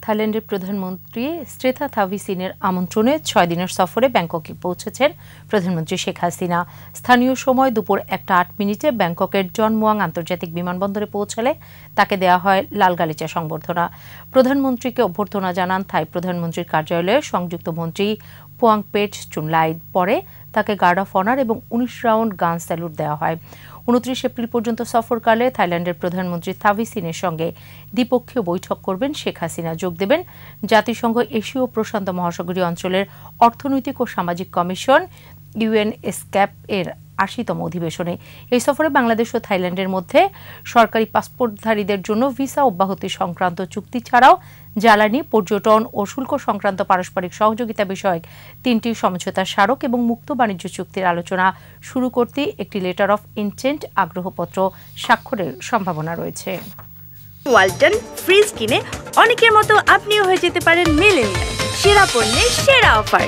থাইল্যান্ডের প্রধানমন্ত্রী স্ট্রেথা থাভিসিনের আমন্ত্রণে 6 দিনের সফরে ব্যাংককে পৌঁছেছেন প্রধানমন্ত্রী শেখ হাসিনা। স্থানীয় সময় দুপুর 1:08 ব্যাংককের জন মুয়াং আন্তর্জাতিক বিমানবন্দরে পৌঁছালে তাকে দেওয়া হয় লাল গালিচা সংবর্ধনা। প্রধানমন্ত্রীকে অভ্যর্থনা জানান থাই প্রধানমন্ত্রীর কার্যালয়ে সংযুক্ত মন্ত্রী পুয়াংপেট চুনলাই। পরে তাকে গার্ড অফ অনার এবং 19 রাউন্ড গান স্যালুট দেওয়া হয়। 29 এপ্রিল পর্যন্ত সফরকালে থাইল্যান্ডের প্রধানমন্ত্রী থাভিসিনের সঙ্গে দ্বিপক্ষীয় বৈঠক করবেন শেখ হাসিনা। যোগ দেবেন জাতিসংঘ এশীয় প্রশান্ত মহাসাগরীয় অঞ্চলের অর্থনৈতিক ও সামাজিক কমিশন UNESCAP এর 80তম অধিবেশনে। এই সফরে বাংলাদেশ ও থাইল্যান্ডের মধ্যে সরকারি পাসপোর্টধারীদের জন্য ভিসা অব্যাহতি সংক্রান্ত চুক্তি ছাড়াও জ্বালানি, পর্যটন ও শুল্ক সংক্রান্ত পারস্পরিক সহযোগিতা বিষয়ক 3টি সমঝোতা স্মারক এবং মুক্ত বাণিজ্য চুক্তির আলোচনা শুরু করতে একটি লেটার অফ ইন্টেন্ট আগ্রহপত্র স্বাক্ষরের সম্ভাবনা রয়েছে। ওয়ালটন ফ্রিজ কিনে অনেকের মতো আপনিও হয়ে যেতে পারেন মিলেনিয়াল। সেরা পণ্যের সেরা অফার।